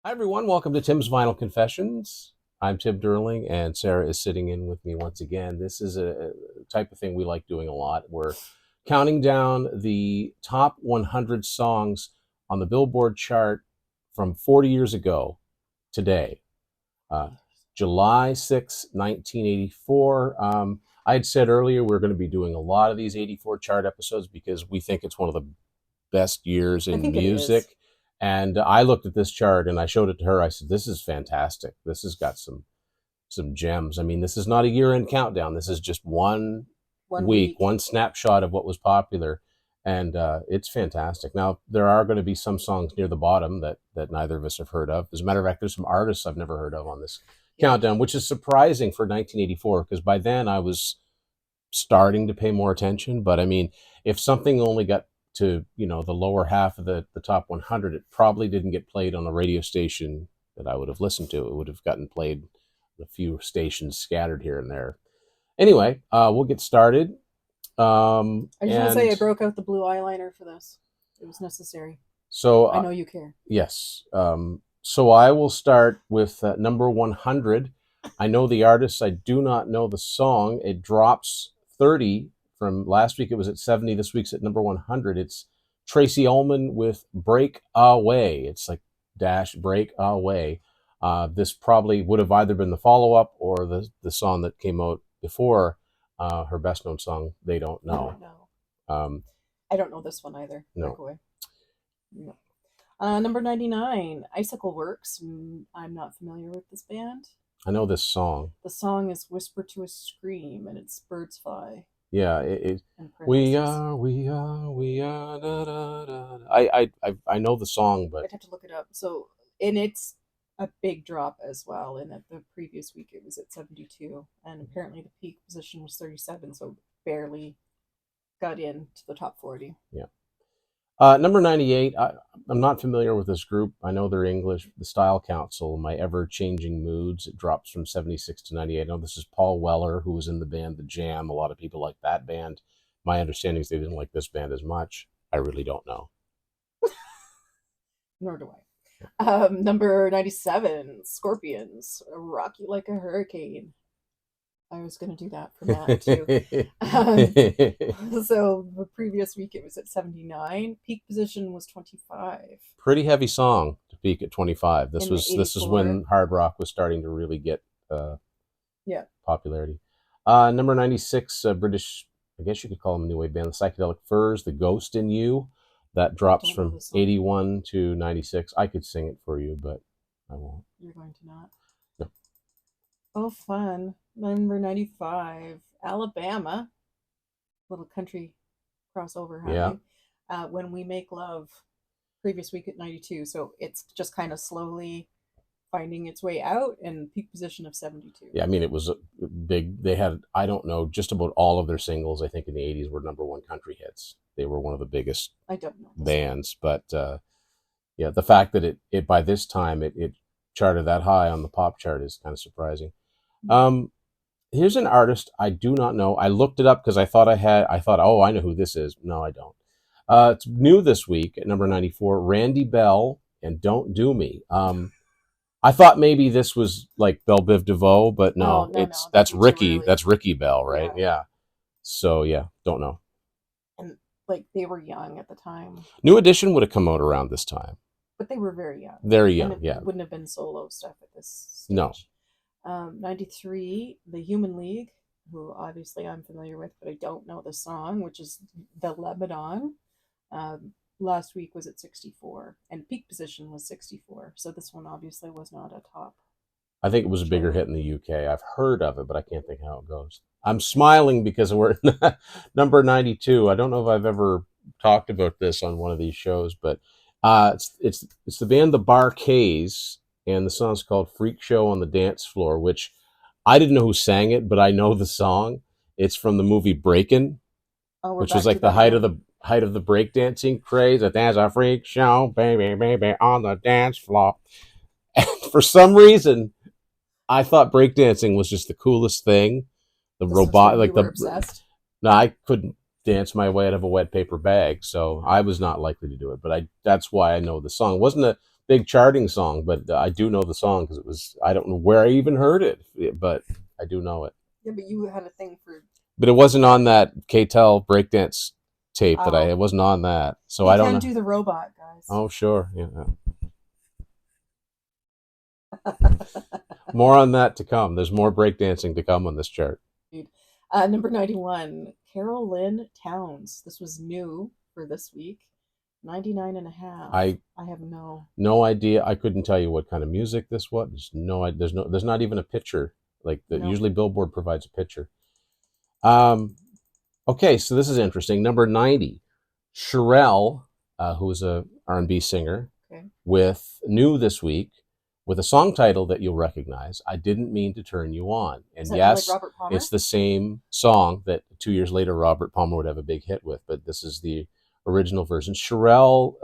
Hi, everyone. Welcome to Tim's Vinyl Confessions. I'm Tim Derling, and Sarah is sitting in with me once again. This is a type of thing we like doing a lot. We're counting down the top 100 songs on the Billboard chart from 40 years ago today, uh, July 6, 1984. I had said earlier we're going to be doing a lot of these 84 chart episodes because we think it's one of the best years I in think it is. music. And I looked at this chart and I showed it to her. I said, "This is fantastic. This has got some gems. I mean, this is not a year-end countdown. This is just one One week, week. one snapshot of what was popular, and it's fantastic." Now, there are going to be some songs near the bottom that neither of us have heard of. As a matter of fact, there's some artists I've never heard of on this Yeah. countdown, which is surprising for 1984 because by then I was starting to pay more attention. But I mean, if something only got to the lower half of the top 100, it probably didn't get played on a radio station that I would have listened to. It would have gotten played a few stations scattered here and there. Anyway, we'll get started. I just want to say And I broke out the blue eyeliner for this. It was necessary. so, I know you care. yes. So I will start with number 100. I know the artist. I do not know the song. It drops 30 from last week. It was at 70. This week's at number 100. It's Tracy Ullman with Break Away. It's like dash break away. This probably would have either been the follow up or the song that came out before her best known song, They Don't I Know. don't know. Um, I don't know this one either. no, Breakaway. No. Number 99, Icicle Works. I'm not familiar with this band. I know this song. The song is Whisper to a Scream, and it's Birds Fly Yeah, in we parentheses. are, we are. Da, da, da. I know the song, but I'd have to look it up. So, and it's a big drop as well. And at the previous week, it was at 72, and apparently the peak position was 37, so barely got into the top 40. yeah. Number 98. I'm not familiar with this group. I know they're English. The Style Council. My Ever Changing Moods. It drops from 76 to 98. I know this is Paul Weller, who was in the band The Jam. A lot of people like that band. My understanding is they didn't like this band as much. I really don't know. Nor do I. Number 97, Scorpions, Rock You Like a Hurricane. I was going to do that for Matt too. Um, so the previous week it was at 79. Peak position was 25 Pretty heavy song to peak at 25. This in the was this is 84. when hard rock was starting to really get uh, Yeah. popularity. Number 96, British, I guess you could call them a new wave band, the Psychedelic Furs, The Ghost in You. That I drops don't know from this song. 81 to 96. I could sing it for you, but I won't. You're going to not. No. Oh, fun. Number 95, Alabama. Little country crossover Yeah. happening. When We Make Love, previous week at 92. So it's just kind of slowly finding its way out, and peak position of 72. Yeah, I mean, it was a big. They had, I don't know, just about all of their singles, I think, in the 80s were number one country hits. They were one of the biggest I don't know this one. bands. But yeah, the fact that it by this time it charted that high on the pop chart is kind of surprising. Um, Here's an artist I do not know. I looked it up because I thought, oh, I know who this is. No, I don't. It's new this week at number 94, Randy Bell and Don't Do Me. I thought maybe this was like Belle Biv DeVoe, but Oh, no, no, it's no, that'd be too early. That's Ricky Bell, right? Yeah. Yeah. So yeah, don't know. And like they were young at the time, New Edition would have come out around this time. but they were very young. Very And young, it yeah. wouldn't have been solo stuff at this No. stage. 93, The Human League, who obviously I'm familiar with, but I don't know the song, which is The Lebanon. Last week was at 64, and peak position was 64. So this one obviously was not a top I think it was a bigger charter. hit in the UK. I've heard of it, but I can't think how it goes. I'm smiling because we're number 92. I don't know if I've ever talked about this on one of these shows, but it's the band The Bar-Kays, and the song's called Freak Show on the Dance Floor, which I didn't know who sang it, but I know the song. It's from the movie Breakin', Oh, we're which was back to like the that again. height of the breakdancing craze. That there's a freak show, baby, baby, on the dance floor. And for some reason, I thought breakdancing was just the coolest thing. The This was robot, when you like were the obsessed. no, I couldn't dance my way out of a wet paper bag, so I was not likely to do it. But I that's why I know the song. It wasn't big charting song, but I do know the song because I don't know where I even heard it, but I do know it. Yeah, but you had a thing for. But it wasn't on that K-Tel breakdance tape Oh. it wasn't on that. So He I don't can know. do the robot, guys. Oh, sure. Yeah. More on that to come. There's more breakdancing to come on this chart. Number 91, Carol Lynn Towns. This was new for this week. 99.5. I have no idea. I couldn't tell you what kind of music this was. There's not even a picture. Like usually Billboard provides a picture. Okay, so this is interesting. Number 90, Sherelle, who is a R&B singer, with new this week, with a song title that you'll recognize, I Didn't Mean to Turn You On. And yes, like Robert Palmer? It's the same song that 2 years later Robert Palmer would have a big hit with, but this is the original version. Sherelle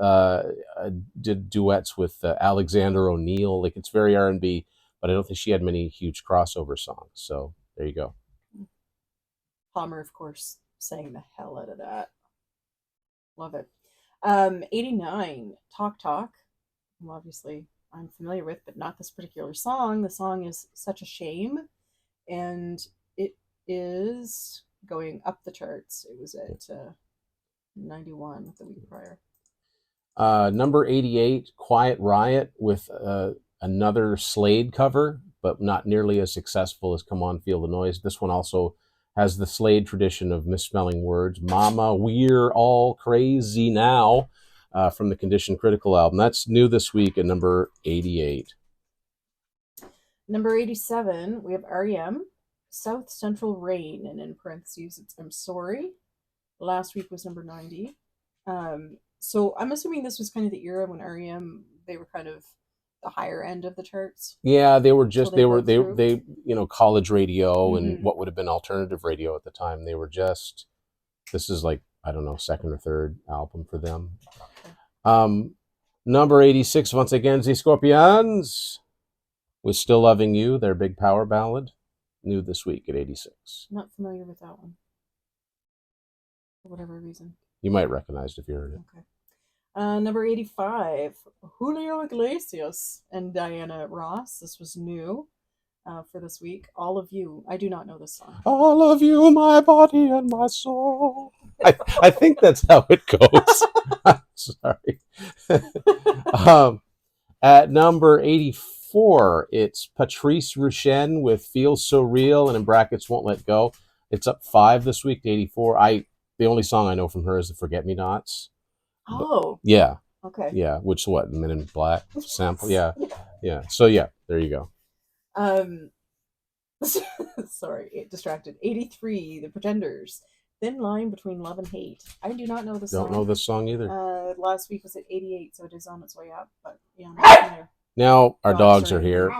did duets with Alexander O'Neill. Like, it's very R&B, but I don't think she had many huge crossover songs. So there you go. Palmer, of course, sang the hell out of that. Love it. 89, Talk Talk. Well, obviously, I'm familiar with, but not this particular song. The song is Such a Shame, and it is going up the charts. It was at 91 the week prior. Number 88, Quiet Riot, with another Slade cover, but not nearly as successful as Come On, Feel the Noise. This one also has the Slade tradition of misspelling words. Mama, We're All Crazy Now, from the Condition Critical album. That's new this week at number 88. Number 87, we have REM, South Central Rain, and in parentheses, it's I'm Sorry. Last week was number 90. So I'm assuming this was kind of the era when REM, they were kind of the higher end of the charts. Yeah, they were college radio and what would have been alternative radio at the time. They were just, this is like, I don't know, second or third album for them. Number 86, once again, the Scorpions with Still Loving You, their big power ballad, new this week at 86. Not familiar with that one, for whatever reason. You might recognize it if you heard it. Okay. Number 85, Julio Iglesias and Diana Ross. This was new for this week. All of You. I do not know this song. All of you, my body and my soul. I think that's how it goes. I'm sorry. At number 84, it's Patrice Rushen with Feels So Real, and in brackets, Won't Let Go. It's up 5 this week to 84. The only song I know from her is the Forget Me Nots. Oh. Yeah. Okay. Yeah, which what? Men in Black sample? Yeah. Yeah. So yeah, there you go. Sorry, distracted. 83, The Pretenders. Thin Line Between Love and Hate. I do not know this song. Don't know this song either. Last week was at 88, so it is on its way up. But yeah, now our dogs are here.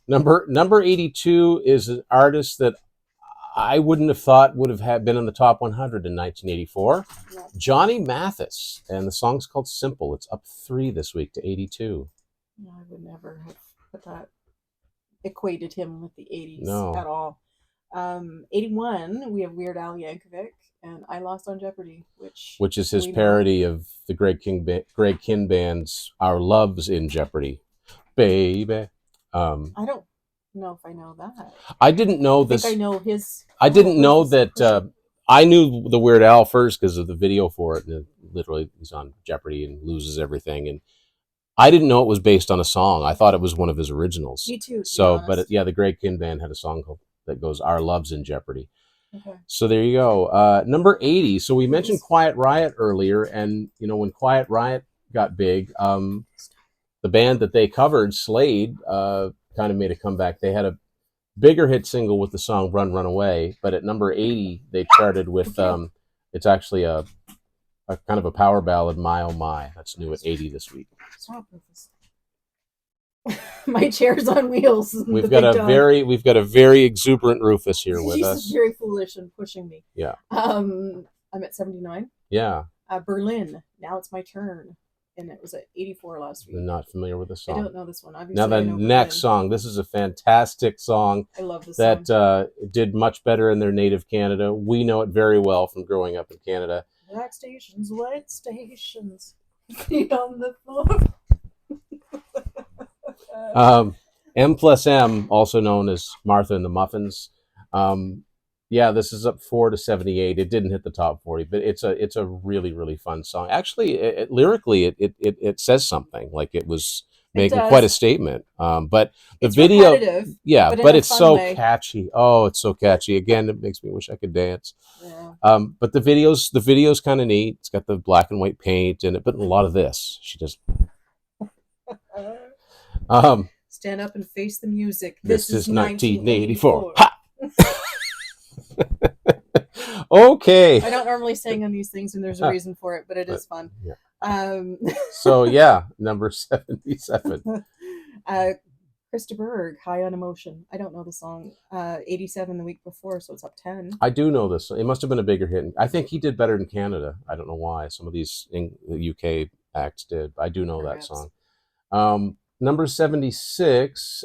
Number 82 is an artist that I wouldn't have thought would have been in the top 100 in 1984. Yeah. Johnny Mathis, and the song's called Simple. It's up 3 this week to 82. No, I would never have put that, equated him with the 80s at all. 81, we have Weird Al Yankovic and I Lost on Jeopardy, which is his parody of the Greg Kihn Band's Our Love's in Jeopardy, baby. I don't know if I know that. I didn't know this. I know his. I didn't know that. I knew the Weird Al first because of the video for it. And literally, he's on Jeopardy and loses everything. And I didn't know it was based on a song. I thought it was one of his originals. Me too. So, but the Greg Kihn Band had a song that goes "Our Love's in Jeopardy." Okay. So there you go. Number 80. So we mentioned Quiet Riot earlier, and when Quiet Riot got big, the band that they covered, Slade, kind of made a comeback. They had a bigger hit single with the song "Run, Run Away," but at number 80, they charted with it's actually a kind of a power ballad, "My Oh My." That's new at 80 this week. Stop with this. My chair's on wheels. We've got a very exuberant Rufus here with us. He's very foolish and pushing me. Yeah. I'm at 79. Yeah. Berlin. Now It's My Turn. And it was at 84 last week. I'm not familiar with this song. I don't know this one. Obviously, now the next song. This is a fantastic song. I love this song. That did much better in their native Canada. We know it very well from growing up in Canada. Black stations, white stations, feet on the floor. M plus M, also known as Martha and the Muffins. Yeah, this is up 4 to 78. It didn't hit the top 40, but it's a really really fun song. Actually, lyrically, it says something. Like it was It making quite a does. statement. But the It's video, repetitive, yeah, but in but a it's fun so way. catchy. Oh, it's so catchy. Again, it makes me wish I could dance. Yeah. But the video's kind of neat. It's got the black and white paint in it, but a lot of this. She just um, Stand up and face the music. this This is is 1984. 1984. Ha! Okay. I don't normally sing on these things, and there's a reason for it, but it is fun. Yeah. So yeah, number 77. Krista Berg, High on Emotion. I don't know the song. 87 the week before, so it's up 10. I do know this. It must have been a bigger hit. I think he did better in Canada. I don't know why. Some of these UK acts did. I do know Perhaps. that song. Number 76,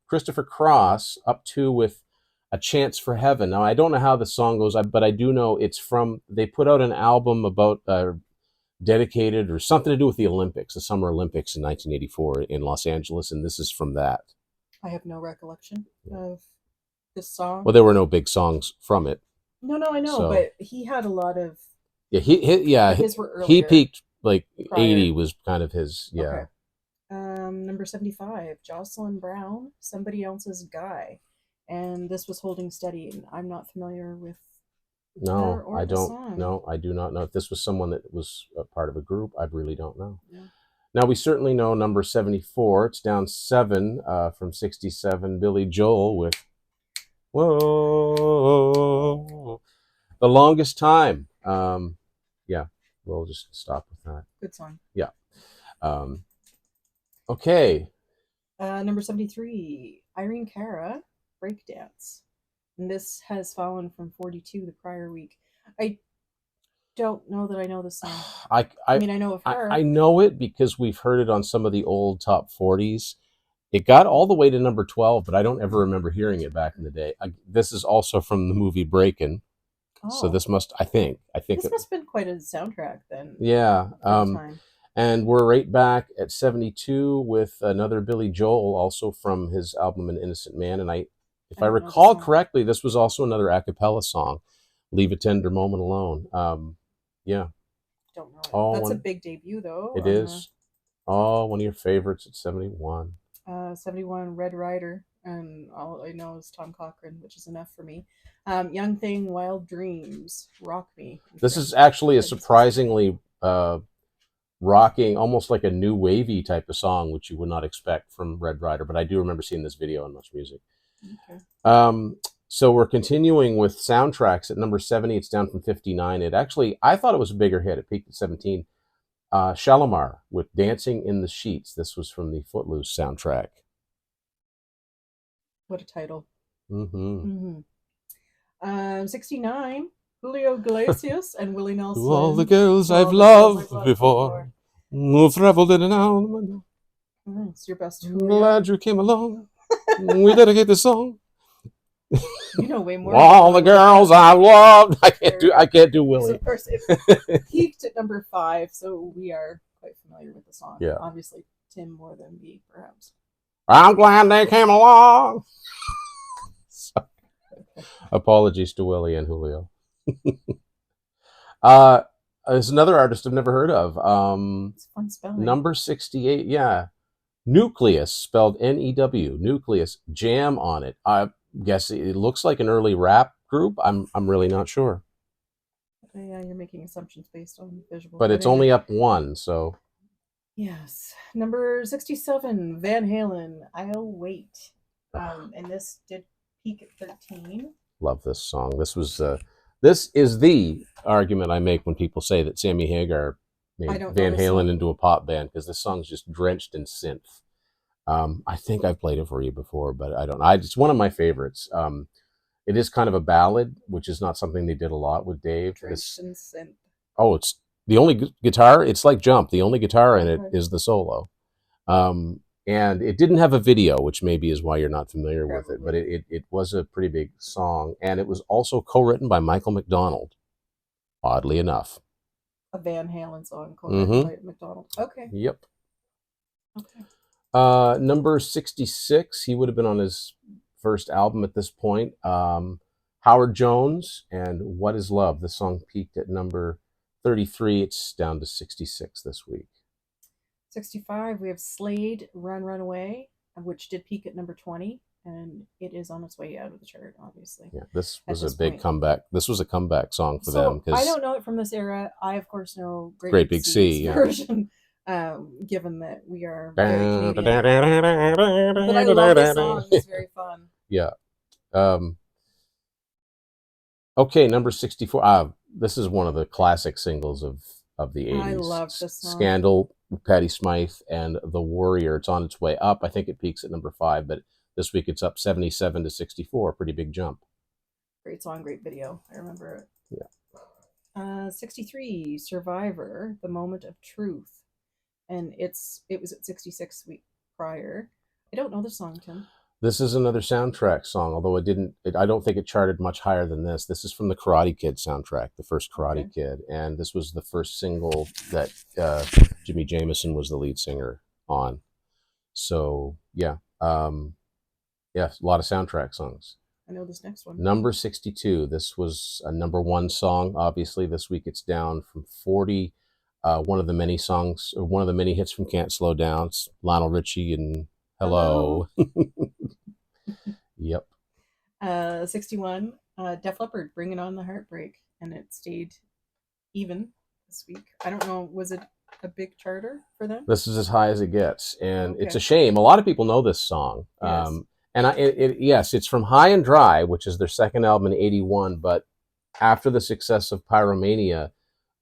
Christopher Cross, Up To with A Chance for Heaven. Now, I don't know how the song goes, but I do know it's from, they put out an album about dedicated or something to do with the Olympics, the Summer Olympics in 1984 in Los Angeles, and this is from that. I have no recollection of this song. Well, there were no big songs from it. No, I know, So- but he had a lot of. Yeah, But his were earlier. he peaked like Prior. 80 was kind of his, yeah. Okay. Number 75, Jocelyn Brown, Somebody Else's Guy. And this was Holding Steady, and I'm not familiar with her No, or I the don't. song. No, I do not know. If this was someone that was a part of a group, I really don't know. Yeah. Now, we certainly know number 74. It's down 7 from 67. Billy Joel with Whoa, The Longest Time. Yeah, we'll just stop with that. Good song. Yeah. Okay. Number 73, Irene Cara, Breakdance. And this has fallen from 42 the prior week. I don't know that I know this song. I mean, I know of her. I know it because we've heard it on some of the old top 40s. It got all the way to number 12, but I don't ever remember hearing it back in the day. This is also from the movie Breakin'. Oh. So this must, I think this must have been quite a soundtrack then. Yeah. Time. And we're right back at 72 with another Billy Joel, also from his album An Innocent Man. And if I recall correctly, this was also another a cappella song, Leave a Tender Moment Alone. Yeah. Don't know it. That's a big debut, though. It is. One of your favorites at 71. 71, Red Rider. And all I know is Tom Cochrane, which is enough for me. Young Thing, Wild Dreams, Rock Me. This is actually a surprisingly rocking, almost like a new wavy type of song, which you would not expect from Red Rider, but I do remember seeing this video on Much Music. Okay. So we're continuing with soundtracks at number 70. It's down from 59. It actually, I thought it was a bigger hit. It peaked at 17. Shalimar with Dancing in the Sheets. This was from the Footloose soundtrack. What a title. 69. Julio Iglesias and Willie Nelson. To all the girls I've loved before, who've traveled in and out. It's your best. I'm glad you came along. We dedicate this song. You know way more. All the girls I've loved. I can't do Willie. So of course, it peaked at number 5, so we are quite familiar with the song. Yeah. Obviously, Tim more than me, perhaps. I'm glad they came along. Apologies to Willie and Julio. There's another artist I've never heard of. It's fun spelling. Number 68, yeah. Nucleus, spelled N-E-W. Nucleus, Jam on it. I guess it looks like an early rap group. I'm really not sure. Yeah, you're making assumptions based on visual. But it's only up 1, so. Yes. Number 67, Van Halen, I'll Wait. And this did peak at 13. Love this song. This is the argument I make when people say that Sammy Hagar made Van Halen into a pop band, because this song's just drenched in synth. I think I've played it for you before, but I don't know. It's one of my favorites. It is kind of a ballad, which is not something they did a lot with Dave. Drenched in synth. Oh, it's the only guitar. It's like Jump. The only guitar in it is the solo. And it didn't have a video, which maybe is why you're not familiar with it, but it was a pretty big song. And it was also co-written by Michael McDonald, oddly enough. A Van Halen song co-written by McDonald. Okay. Yep. Okay. Number 66, he would have been on his first album at this point. Howard Jones and What Is Love? The song peaked at number 33. It's down to 66 this week. 65, we have Slade, Run, Run Away, which did peak at number 20, and it is on its way out of the chart, obviously. Yeah, this was this a big point. comeback. This was a comeback song for So them. I don't know it from this era. I, of course, know Great Big Sea, yeah. version, given that we are very Canadian. But I love this song. It's very fun. Yeah. Okay, number 64. This is one of the classic singles of the 80s. I love this song. Scandal, Patti Smythe, and The Warrior. It's on its way up. I think it peaks at number 5, but this week it's up 77 to 64. Pretty big jump. Great song, great video. I remember it. Yeah. 63, Survivor, The Moment of Truth. And it was at 66 week prior. I don't know the song, Tim. This is another soundtrack song, although I don't think it charted much higher than this. This is from the Karate Kid soundtrack, the first Karate Kid. And this was the first single that Jimmy Jameson was the lead singer on. So, yeah. A lot of soundtrack songs. I know this next one. Number 62. This was a number 1 song. Obviously, this week it's down from 40. One of the many songs, or one of the many hits from Can't Slow Down. It's Lionel Richie and Hello. Yep. 61, Def Leppard, Bringing On the Heartbreak, and it stayed even this week. I don't know, was it a big charter for them? This is as high as it gets, and it's a shame. A lot of people know this song. Yes. Yes, it's from High and Dry, which is their second album in 81, but after the success of Pyromania,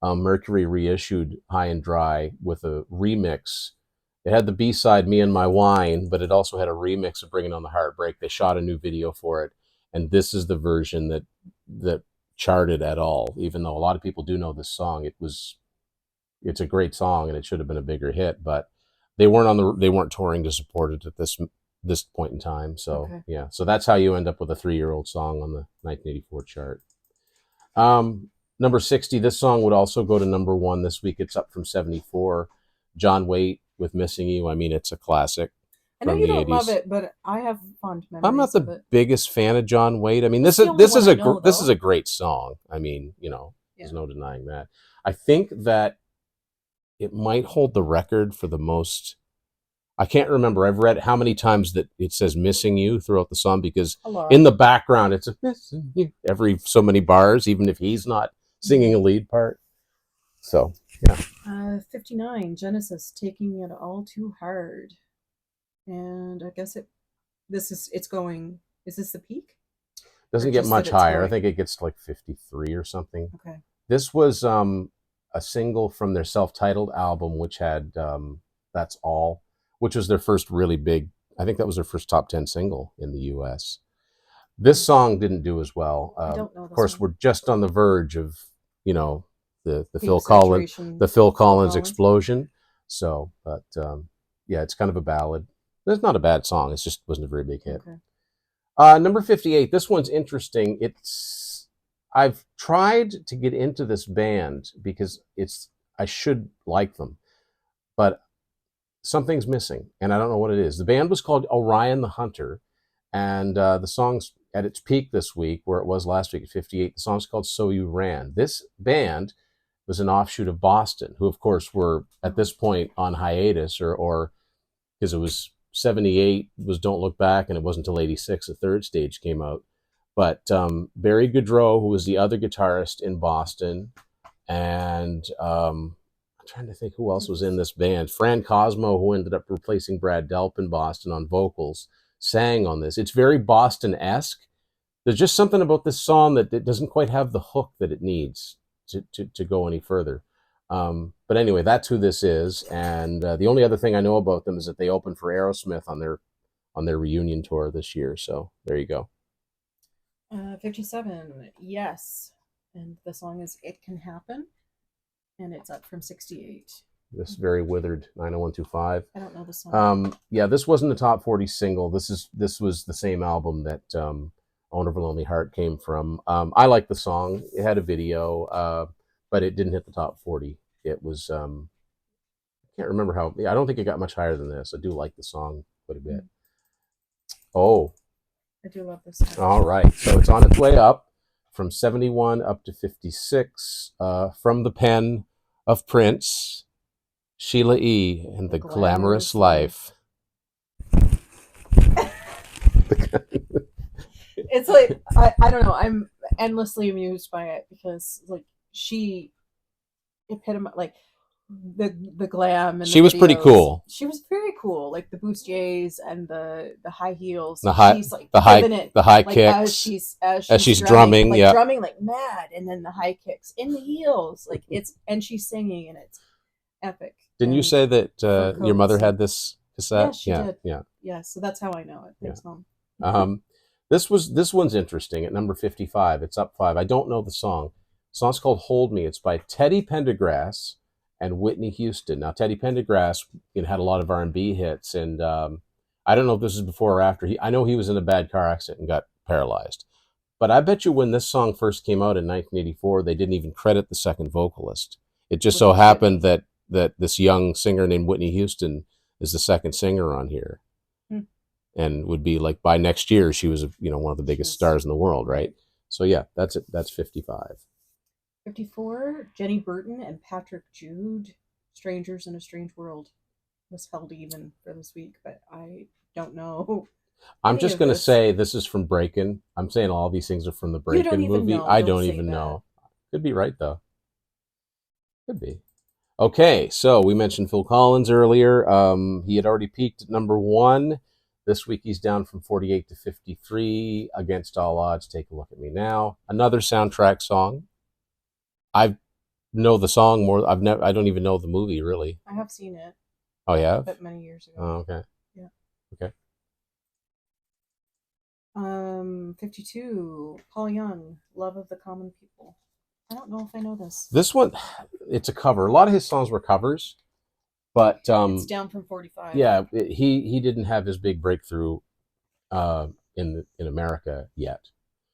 Mercury reissued High and Dry with a remix. It had the B-side, Me and My Wine, but it also had a remix of Bringing On the Heartbreak. They shot a new video for it, and this is the version that charted at all. Even though a lot of people do know this song, it's a great song and it should have been a bigger hit, but they weren't touring to support it at this point in time. So yeah, so that's how you end up with a 3-year-old song on the 1984 chart. Number 60, this song would also go to number 1 this week. It's up from 74. John Waite with Missing You. I mean, it's a classic. I know you don't love it, but I have fond memories. I'm not the biggest fan of John Waite. I mean, this is a great song. I mean, there's no denying that. I think that it might hold the record for the most. I can't remember. I've read how many times that it says "Missing You" throughout the song, because in the background it's a "Missing You" every so many bars, even if he's not singing a lead part. So yeah. 59, Genesis, Taking It All Too Hard, and I guess it's going. Is this the peak? Doesn't get much higher. I think it gets to like 53 or something. Okay. This was a single from their self-titled album, which had "That's All," which was their first really big. I think that was their first top 10 single in the U.S. This song didn't do as well. I don't know. Of course, we're just on the verge of the Phil Collins explosion. So, but it's kind of a ballad. It's not a bad song. It just wasn't a very big hit. Okay. Number 58. This one's interesting. I've tried to get into this band because I should like them, but something's missing, and I don't know what it is. The band was called Orion the Hunter, and the song's at its peak this week, where it was last week at 58. The song's called So You Ran. This band was an offshoot of Boston, who of course were at this point on hiatus, or because it was 78 was Don't Look Back, and it wasn't until 86 the third stage came out. But Barry Goudreau, who was the other guitarist in Boston, and I'm trying to think who else was in this band. Fran Cosmo, who ended up replacing Brad Delp in Boston on vocals, sang on this. It's very Boston-esque. There's just something about this song that it doesn't quite have the hook that it needs to go any further. But anyway, that's who this is. And the only other thing I know about them is that they opened for Aerosmith on their reunion tour this year. So there you go. 57, Yes. And the song is It Can Happen. And it's up from 68. This very withered 90125. I don't know the song. This wasn't a top 40 single. This was the same album that Owner of a Lonely Heart came from. I like the song. It had a video, but it didn't hit the top 40. It was can't remember how. Yeah, I don't think it got much higher than this. I do like the song quite a bit. Oh, I do love this song. all right. So it's on its way up from 71 up to 56 from the pen of Prince, Sheila E. and the Glamorous Life. It's like I don't know. I'm endlessly amused by it because like she epitomized like the glam and She was pretty cool. She was very cool, like the bustiers and the high heels. She's like the high like, kicks as she's drumming, like yeah, drumming like mad, and then the high kicks in the heels, like it's and she's singing and it's epic. Didn't you say that your mother had this cassette? Yeah, she did. Yeah. Yeah, so that's how I know it. Thanks, Yeah. Mom. This one's interesting at number 55. It's up 5. I don't know the song. The song's called Hold Me. It's by Teddy Pendergrass and Whitney Houston. Now Teddy Pendergrass had a lot of R&B hits, and I don't know if this is before or after. I know he was in a bad car accident and got paralyzed. But I bet you when this song first came out in 1984, they didn't even credit the second vocalist. It just so happened that this young singer named Whitney Houston is the second singer on here. And would be like by next year she was one of the biggest stars in the world, right? So yeah, that's it. That's 55. 54, Jenny Burton and Patrick Jude, Strangers in a Strange World, was held even for this week, but I don't know. I'm just going to say this is from Breakin'. I'm saying all these things are from the Breakin' movie. I don't even know. Could be right, though. Could be. Okay, so we mentioned Phil Collins earlier. He had already peaked at number 1. This week he's down from 48 to 53. Against All Odds, Take a Look at Me Now. Another soundtrack song. I know the song more. I don't even know the movie, really. I have seen it. Oh, yeah? But many years ago. Oh, okay. Yeah. Okay. 52, Paul Young, Love of the Common People. I don't know if I know this. This one, it's a cover. A lot of his songs were covers, but it's down from 45. Yeah, he didn't have his big breakthrough in America yet.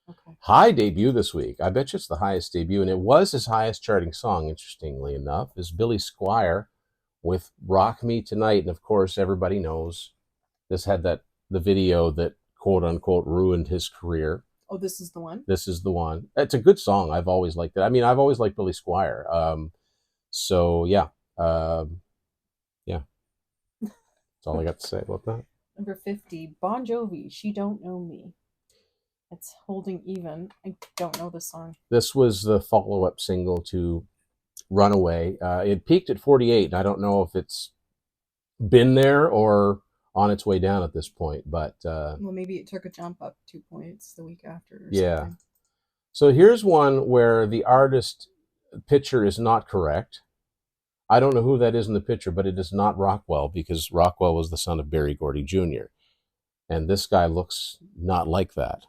Okay. High debut this week. I bet you it's the highest debut, and it was his highest charting song, interestingly enough, is Billy Squier with Rock Me Tonight. And of course, everybody knows this had the video that quote unquote ruined his career. Oh, this is the one? This is the one. It's a good song. I've always liked it. I mean, I've always liked Billy Squier. So yeah. Yeah. That's all I got to say about that. Number 50, Bon Jovi, She Don't Know Me. It's holding even. I don't know the song. This was the follow-up single to Runaway. It peaked at 48, and I don't know if it's been there or on its way down at this point, but well, maybe it took a jump up 2 points the week after. Yeah. Something. So here's one where the artist picture is not correct. I don't know who that is in the picture, but it is not Rockwell, because Rockwell was the son of Berry Gordy Jr. And this guy looks not like that.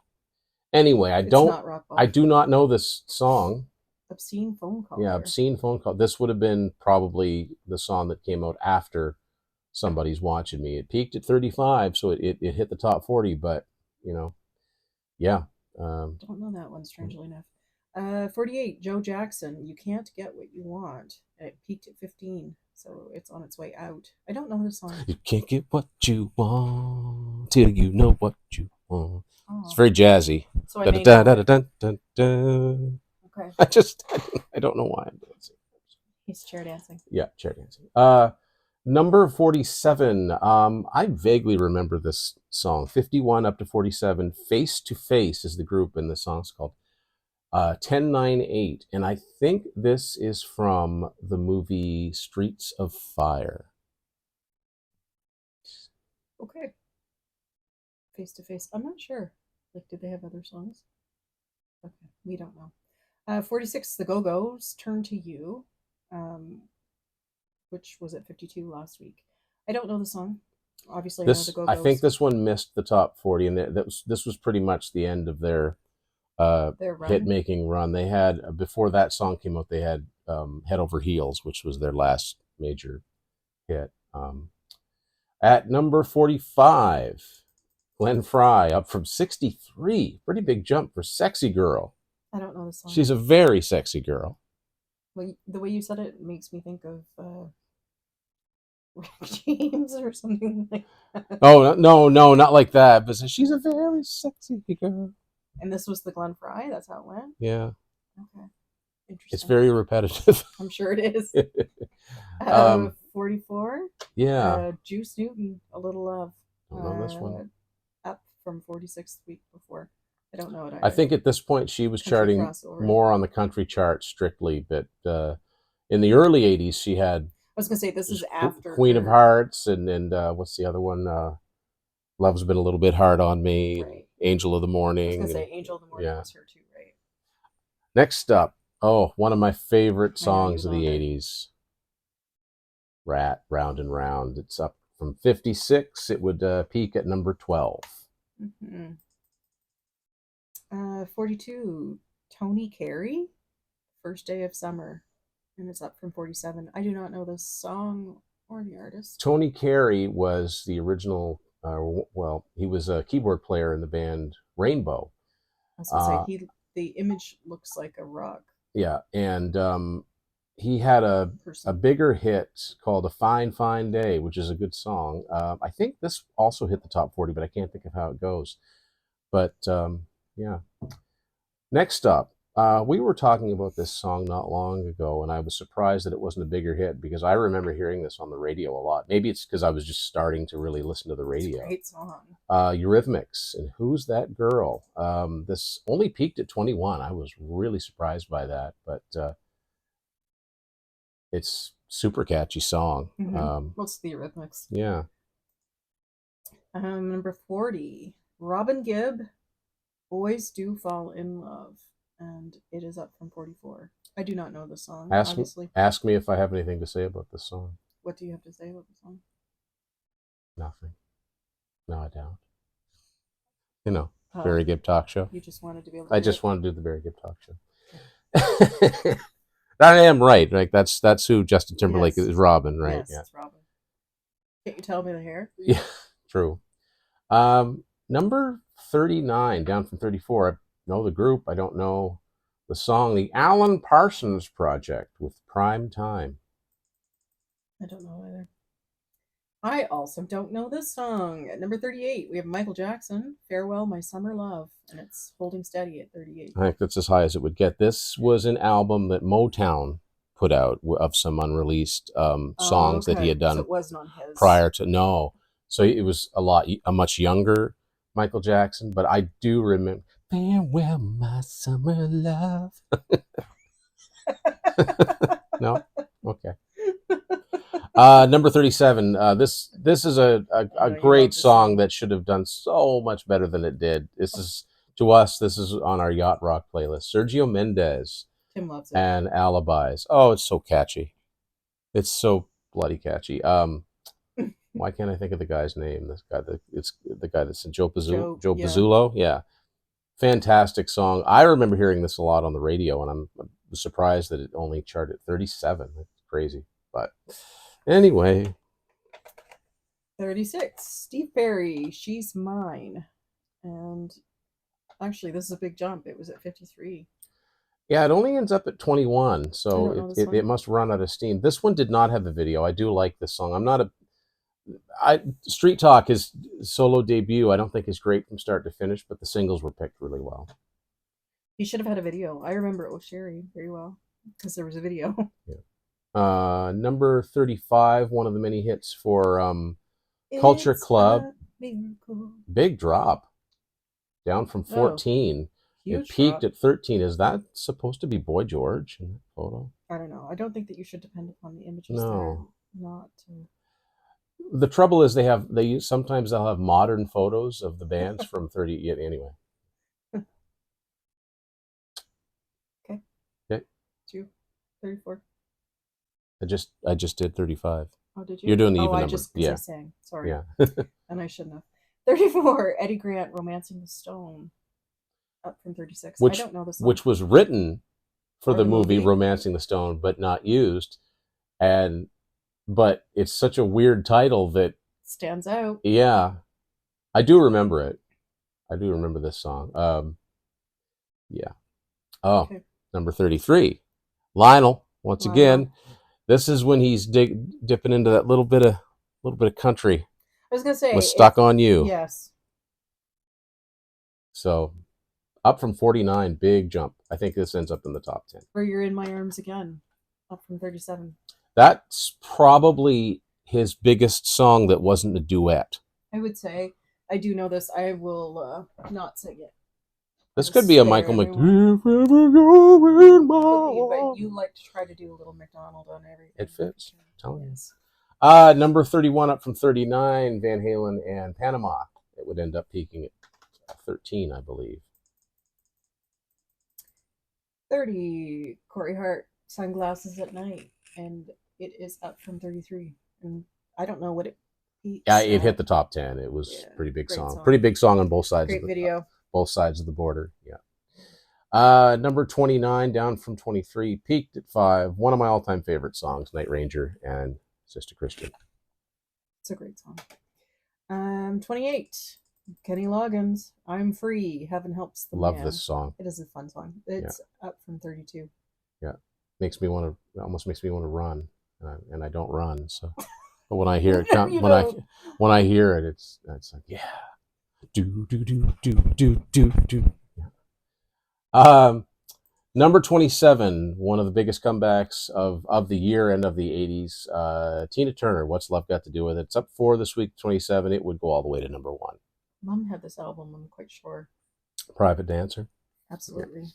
Anyway, I do not know this song. Obscene Phone Call. Yeah, Obscene Phone Call. This would have been probably the song that came out after Somebody's Watching Me. It peaked at 35, so it hit the top 40, but, yeah. Don't know that one, strangely enough. 48, Joe Jackson, You Can't Get What You Want. It peaked at 15, so it's on its way out. I don't know this song. You can't get what you want till you know what you want. Oh. It's very jazzy. So I okay. I don't know why I'm dancing. He's chair dancing. Yeah, chair dancing. Number 47. I vaguely remember this song. 51 up to 47. Face to Face is the group, and the song's called 1098. And I think this is from the movie Streets of Fire. Okay. Face to Face. I'm not sure. Like, did they have other songs? Okay, we don't know. 46, The Go-Go's, Turn to You, which was at 52 last week. I don't know the song. Obviously, I know The Go-Go's. I think this one missed the top 40, and this was pretty much the end of their hit-making run. They had, before that song came out, they had Head Over Heels, which was their last major hit. At number 45, Glenn Frey, up from 63. Pretty big jump for Sexy Girl. I don't know the song. She's a very sexy girl. Well, the way you said it makes me think of Rick James or something like that. Oh no, no, not like that. But she's a very sexy girl. And this was the Glen Fry. That's how it went. Yeah, Okay, it's interesting. very repetitive. I'm sure it is. um, 44. yeah, Juice Newton, A Little Love. don't know this one. Up from 46th week before. I don't know it I either. think at this point she was Country charting crossover. more on the country chart strictly, but in the early '80s she had I was gonna say this is after Queen her. of Hearts and what's the other one? Love's Been a Little Bit Hard on Me, Right. Angel of the Morning. I was gonna say Angel of the Morning yeah. was her too, right? Next up, one of my favorite I know you songs of the love it. '80s, Rat, Round and Round. It's up from 56. It would peak at number 12. 42. Tony Carey, First Day of Summer, and it's up from 47. I do not know this song or the artist. Tony Carey was the original, he was a keyboard player in the band Rainbow. I was gonna say the image looks like a rock. Yeah, and he had a bigger hit called "A Fine Fine Day," which is a good song. I think this also hit the top 40, but I can't think of how it goes. But yeah. Next up, we were talking about this song not long ago, and I was surprised that it wasn't a bigger hit because I remember hearing this on the radio a lot. Maybe it's because I was just starting to really listen to the radio. It's a great song. Eurythmics and "Who's That Girl?" This only peaked at 21. I was really surprised by that, but it's super catchy song. What's the Eurythmics? Yeah. Number 40, Robin Gibb, Boys Do Fall in Love, and it is up from 44. I do not know the song, obviously. Ask me if I have anything to say about this song. What do you have to say about the song? Nothing. No, I don't. You know, Barry Gibb talk show. You just wanted to be able to I just want to do the Barry Gibb talk show. I am right. Like that's who Justin Timberlake is. Robin, right? Yes, it's Robin. Can't you tell me the hair? Yeah, true. Number 39, down from 34. I know the group. I don't know the song. The Alan Parsons Project with "Prime Time." I don't know either. I also don't know this song. At number 38, we have Michael Jackson, "Farewell, My Summer Love," and it's holding steady at 38. I think that's as high as it would get. This was an album that Motown put out of some unreleased songs that he had done. So it wasn't on his. Prior to, no. So it was a much younger Michael Jackson, but I do remember "Farewell, My Summer Love." No? Okay. Number 37. This is a great song that should have done so much better than it did. This is, to us, this is on our Yacht Rock playlist. Sergio Mendes. Tim loves it. And "Alibis." Oh, it's so catchy. It's so bloody catchy. Why can't I think of the guy's name? This guy, it's the guy that's in Joe Pizzullo. Yeah. Fantastic song. I remember hearing this a lot on the radio, and I'm surprised that it only charted 37. It's crazy. But anyway. 36, Steve Perry, "She's Mine." And actually, this is a big jump. It was at 53. Yeah, it only ends up at 21, so it must run out of steam. This one did not have the video. I do like this song. I'm not a... Street Talk, his solo debut, I don't think is great from start to finish, but the singles were picked really well. He should have had a video. I remember it with Sherry very well because there was a video. Yeah. Number 35, one of the many hits for Culture Club. Big drop. Down from 14. It peaked at 13. Is that supposed to be Boy George in that photo? I don't know. I don't think that you should depend upon the images. No. Not to... The trouble is sometimes they'll have modern photos of the bands from 30. Yeah, anyway. Okay. Okay. 34. I just did 35. Oh, did you? You're doing the even number. I sang. Sorry. Yeah. And I shouldn't have. 34, Eddie Grant, "Romancing the Stone." Up from 36. I don't know the song. Which was written for the movie "Romancing the Stone," but not used. But it's such a weird title that stands out. Yeah. I do remember it. I do remember this song. Yeah. Oh, okay. Number 33. Lionel, once again. This is when he's dipping into that little bit of country. I was gonna say Was Stuck on You. Yes. So up from 49, big jump. I think this ends up in the top 10. Or You're in My Arms Again, up from 37. That's probably his biggest song that wasn't a duet. I would say. I do know this. I will not sing it. This could be a Michael But you like to try to do a little McDonald on everything. It fits. I'm telling you. Yes. Number 31 up from 39, Van Halen and Panama. It would end up peaking at 13, I believe. 30, Corey Hart, Sunglasses at Night, and it is up from 33. And I don't know what it peaks. Yeah, it hit the top 10. It was a pretty big song. song. Pretty big song on both sides. Great video. Both sides of the border. Yeah. Number 29, down from 23, peaked at 5. One of my all-time favorite songs, Night Ranger and Sister Christian. It's a great song. 28, Kenny Loggins, I'm Free, Heaven Helps the Love Man. this song. It is a fun song. It's up from 32. Yeah, almost makes me want to run, and I don't run. So, but when I hear it, when I hear it, it's like do. Yeah. Number 27, one of the biggest comebacks of the year and of the 80s. Tina Turner, What's Love Got to Do with It? It's up 4 this week, 27. It would go all the way to number 1. Mom had this album, I'm quite sure. Private Dancer. Absolutely. Yeah.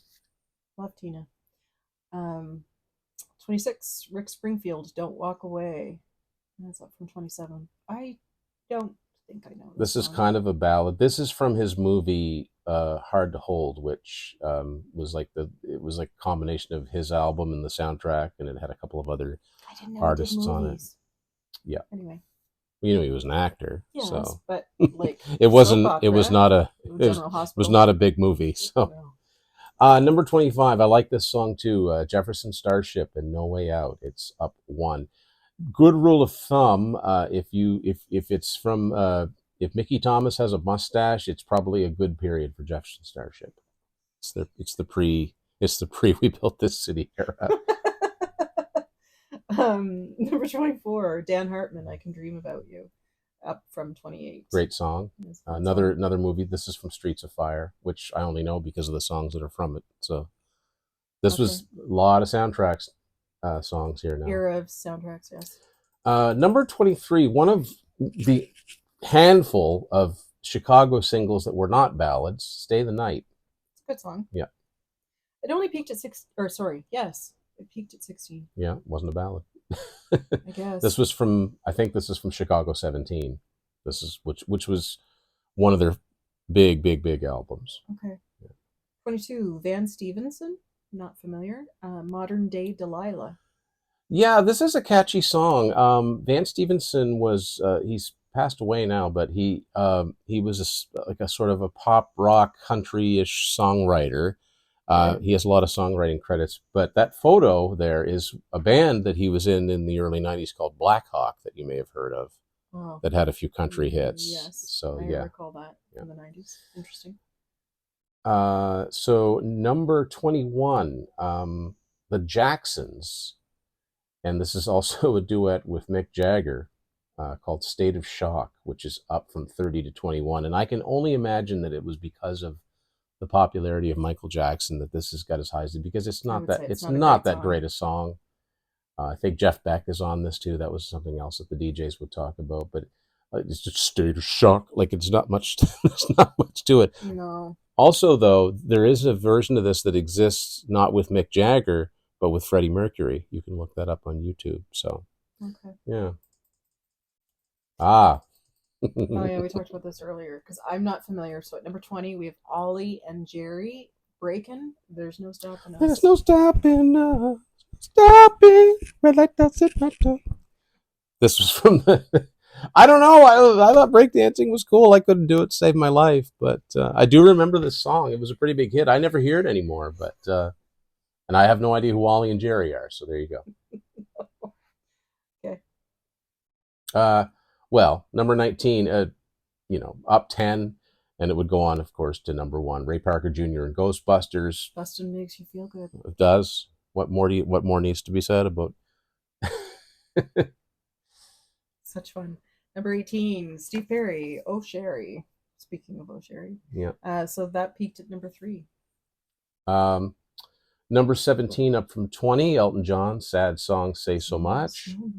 Love Tina. 26, Rick Springfield, Don't Walk Away. That's up from 27. I don't think I know this is kind of a ballad. This is from his movie Hard to Hold, which was like a combination of his album and the soundtrack, and it had a couple of other artists on it. Yeah. Anyway. You know, he was an actor. Yes, so. But like it was not a big movie. So number 25, I like this song too. Jefferson Starship and No Way Out. It's up 1. Good rule of thumb, if it's from if Mickey Thomas has a mustache, it's probably a good period for Jefferson Starship. It's the pre We Built This City era. Number 24, Dan Hartman, I Can Dream About You, up from 28. Great song. Another movie. This is from Streets of Fire, which I only know because of the songs that are from it. So this was a lot of soundtracks songs here now. Era of soundtracks, yes. Number 23, one of the handful of Chicago singles that were not ballads, Stay the Night. It's a good song. Yeah. It only peaked at 6, or sorry, yes. It peaked at 16. Yeah, it wasn't a ballad. I guess. I think this is from Chicago 17. This is which was one of their big albums. Okay. Yeah. 22, Van Stevenson, not familiar. Modern Day Delilah. Yeah, this is a catchy song. Van Stevenson was he's passed away now, but he was like a sort of a pop rock country-ish songwriter. He has a lot of songwriting credits, but that photo there is a band that he was in the early 90s called Black Hawk that you may have heard of. Oh. That had a few country hits. Yes. So I recall that in the 90s. Interesting. So number 21, the Jacksons, and this is also a duet with Mick Jagger called State of Shock, which is up from 30 to 21. And I can only imagine that it was because of the popularity of Michael Jackson that this has got as high as it, because it's not that great a song. I think Jeff Beck is on this too. That was something else that the DJs would talk about, but it's just State of Shock. Like it's not much. There's not much to it. No. Also, though, there is a version of this that exists not with Mick Jagger but with Freddie Mercury. You can look that up on YouTube. So, okay. Yeah. Oh yeah, we talked about this earlier because I'm not familiar. So at number 20, we have Ollie and Jerry, Breakin'. There's no stopping us. There's no stopping us. Stopping. Red light doesn't matter. This was from the... I don't know. I thought breakdancing was cool. I couldn't do it to save my life, but I do remember this song. It was a pretty big hit. I never hear it anymore, but and I have no idea who Ollie and Jerry are. So there you go. Okay. Well, number 19, up 10, and it would go on, of course, to number 1. Ray Parker Jr. and Ghostbusters. Bustin' makes you feel good. It does. What more needs to be said about Such fun. Number 18, Steve Perry, Oh Sherry. Speaking of Oh Sherry. Yeah. So that peaked at number 3. Number 17 up from 20, Elton John, Sad Song, Say So Much. So much.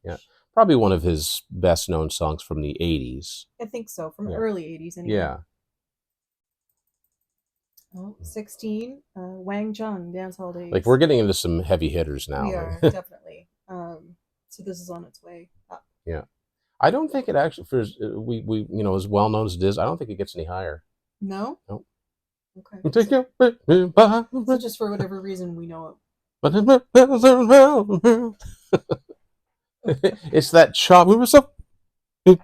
Yeah. Probably one of his best known songs from the 80s. I think so, from Yeah. early 80s anyway. Yeah. Oh, 16, Wang Chung, Dance Hall Days. Like, we're getting into some heavy hitters now. We are, definitely. So this is on its way up. Yeah. I don't think it actually, for we as well known as it is, I don't think it gets any higher. No? Nope. Okay. So just for whatever reason, we know it. It's that chop. We were so. It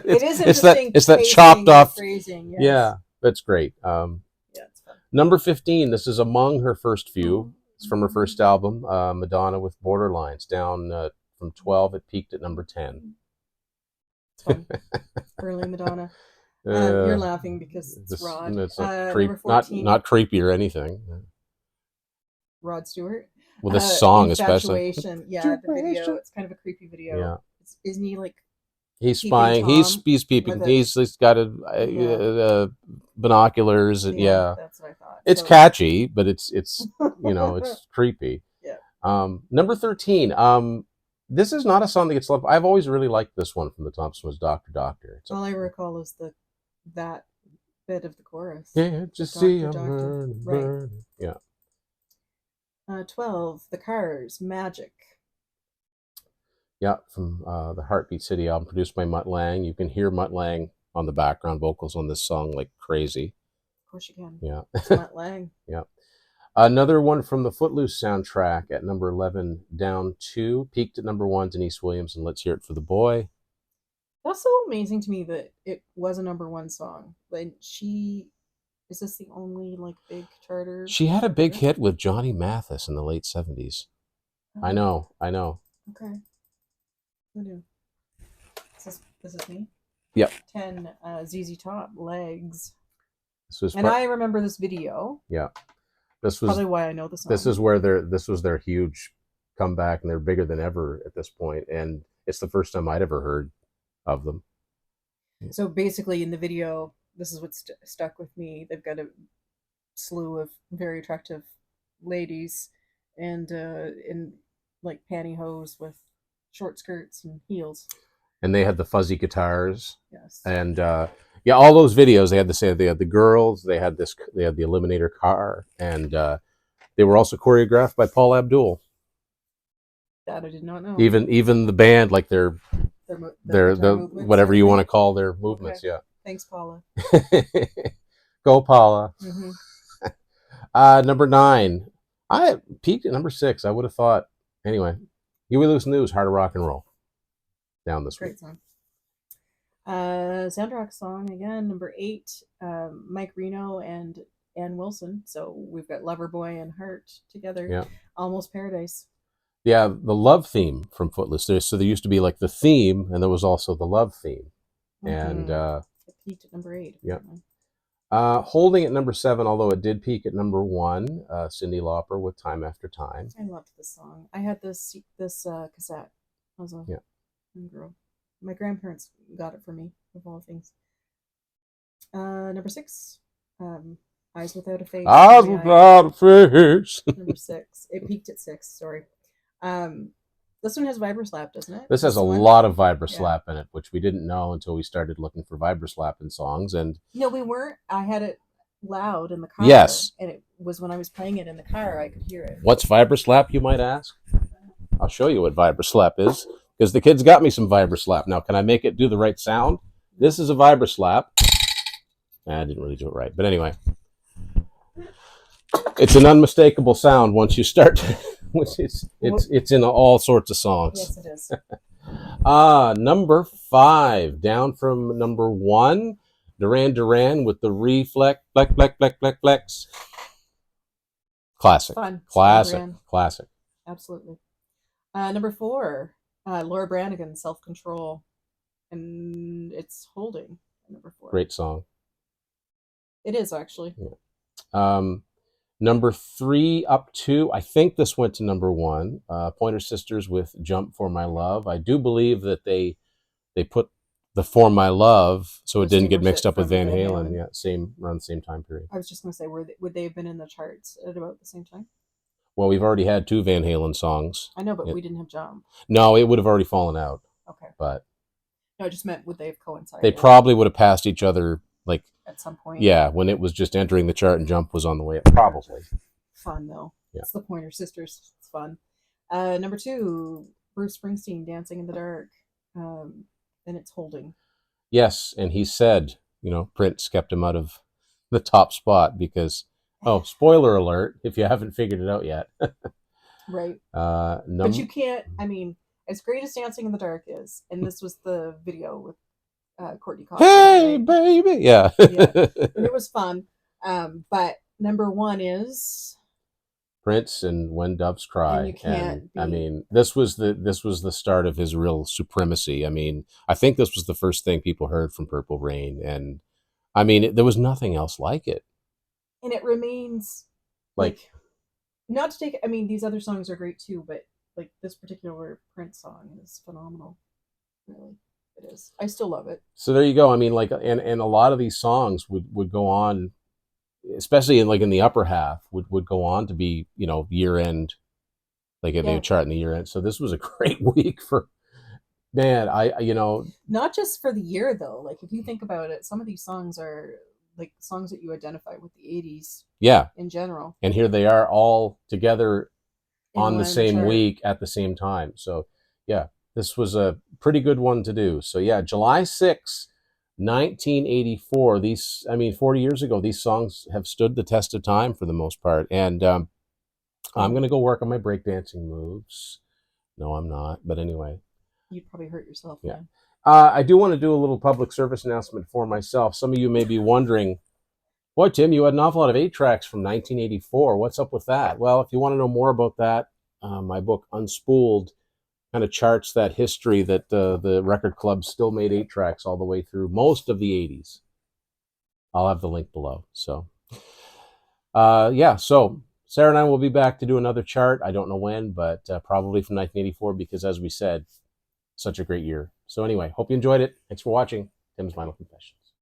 is interesting. It's that chopped off phrasing. Yes. Yeah, that's great. Yeah, it's fun. Number 15. This is among her first few. It's from her first album, Madonna with Borderlines. Down from 12, it peaked at number 10. It's fun. Early Madonna. You're laughing because it's Rod. It's not creepy or anything. Rod Stewart. Well, this song especially. Yeah, the video. It's kind of a creepy video. Yeah. Isn't he like? He's spying. He's peeping. He's got binoculars. And, yeah, that's what I thought. It's catchy, but it's it's creepy. Yeah. Number 13. This is not a song that gets loved. I've always really liked this one from the Thompson was Doctor Doctor. All I recall is that bit of the chorus. Yeah, just see I'm burning, burning. Yeah. 12, The Cars, Magic. Yeah, from the Heartbeat City album, produced by Mutt Lange. You can hear Mutt Lange on the background vocals on this song like crazy. Of course you can. Yeah. It's Mutt Lange. Yeah. Another one from the Footloose soundtrack at number 11, Down 2. Peaked at number 1, Denise Williams, and Let's Hear It for the Boy. That's so amazing to me that it was a number 1 song. Like, is this the only like big charter? She had a big hit with Johnny Mathis in the late 70s. Oh. I know. Okay. Who knew? This is me? Yep. 10, ZZ Top, Legs. This was I remember this video. Yeah. This was probably why I know the song. This was their huge comeback, and they're bigger than ever at this point, and it's the first time I'd ever heard of them. So basically in the video, this is what stuck with me. They've got a slew of very attractive ladies and in like pantyhose with short skirts and heels. And they had the fuzzy guitars. Yes. And all those videos, they had the girls, they had the Eliminator car, and they were also choreographed by Paul Abdul. That I did not know. Even the band, like their whatever you want to call their movements. Okay. Yeah. Thanks, Paula. Go, Paula. Mm-hmm. Number 9. I peaked at number 6. I would have thought. Anyway, Huey Lewis News, Heart of Rock and Roll. Down this week. Great song. Soundtrack song again, number 8. Mike Reno and Ann Wilson. So we've got Loverboy and Heart together. Yeah. Almost Paradise. Yeah, the love theme from Footloose. There used to be like the theme, and there was also the love theme. Mm-hmm. And it peaked at number 8. Yeah. Holding at number 7, although it did peak at number 1, Cyndi Lauper with Time After Time. I loved this song. I had this cassette. I was a young girl. My grandparents got it for me, of all things. Number 6, Eyes Without a Face. Eyes Without a Face. Number 6. It peaked at 6, sorry. This one has Vibroslap, doesn't it? This has a lot of Vibroslap in it, which we didn't know until we started looking for Vibroslap in songs. And no, we weren't. I had it loud in the car. Yes. And it was when I was playing it in the car, I could hear it. What's Vibroslap, you might ask? I'll show you what Vibroslap is, because the kids got me some Vibroslap. Now, can I make it do the right sound? This is a Vibroslap. I didn't really do it right. But anyway, it's an unmistakable sound once you start. It's in all sorts of songs. Yes, it is. Number 5, down from number 1, Duran Duran with the Reflex, Flex. Classic. Fun. Classic. Absolutely. Number 4, Laura Branigan, Self Control, and it's Holding. Number 4. Great song. It is actually. Yeah. Number 3 up to, I think this went to number 1. Pointer Sisters with "Jump for My Love." I do believe that they put the "For My Love" so it didn't get Distinguish mixed it up with from Van Van Halen. Halen. Yeah, same around the same time period. I was just going to say, would they have been in the charts at about the same time? Well, we've already had 2 Van Halen songs. I know, but we didn't have Jump. No, it would have already fallen out. Okay. But no, I just meant would they have coincided? They probably would have passed each other, like, at some point. Yeah, when it was just entering the chart and Jump was on the way up, probably. Fun though. Yeah. It's the Pointer Sisters. It's fun. Number 2, Bruce Springsteen, "Dancing in the Dark," and it's holding. Yes, and he said, Prince kept him out of the top spot because, spoiler alert, if you haven't figured it out yet. Right. But you can't, as great as "Dancing in the Dark" is, and this was the video with Courtney Cox. Hey, right? Baby! Yeah. Yeah. And it was fun. But number 1 is Prince and "When Doves Cry." And you can't this was the start of his real supremacy. I think this was the first thing people heard from Purple Rain, and there was nothing else like it. And it remains like not to take. These other songs are great too, but like this particular Prince song is phenomenal. Really, it is. I still love it. So there you go. And a lot of these songs would go on, especially in the upper half, would go on to be year end, they would chart in the year end. So this was a great week for, man. Not just for the year though. Like if you think about it, some of these songs are like songs that you identify with the 80s. Yeah. In general. And here they are all together on the same chart. week at the same time. So yeah, this was a pretty good one to do. So yeah, July 6th, 1984. 40 years ago, these songs have stood the test of time for the most part. And I'm going to go work on my breakdancing moves. No, I'm not. But anyway. You'd probably hurt yourself. Yeah. I do want to do a little public service announcement for myself. Some of you may be wondering, boy, Tim, you had an awful lot of 8-tracks from 1984. What's up with that? Well, if you want to know more about that, my book, Unspooled, kind of charts that history that the record club still made 8-tracks all the way through most of the 80s. I'll have the link below. So, so Sarah and I will be back to do another chart. I don't know when, but probably from 1984 because, as we said, such a great year. So anyway, hope you enjoyed it. Thanks for watching. Tim's Vinyl Confession.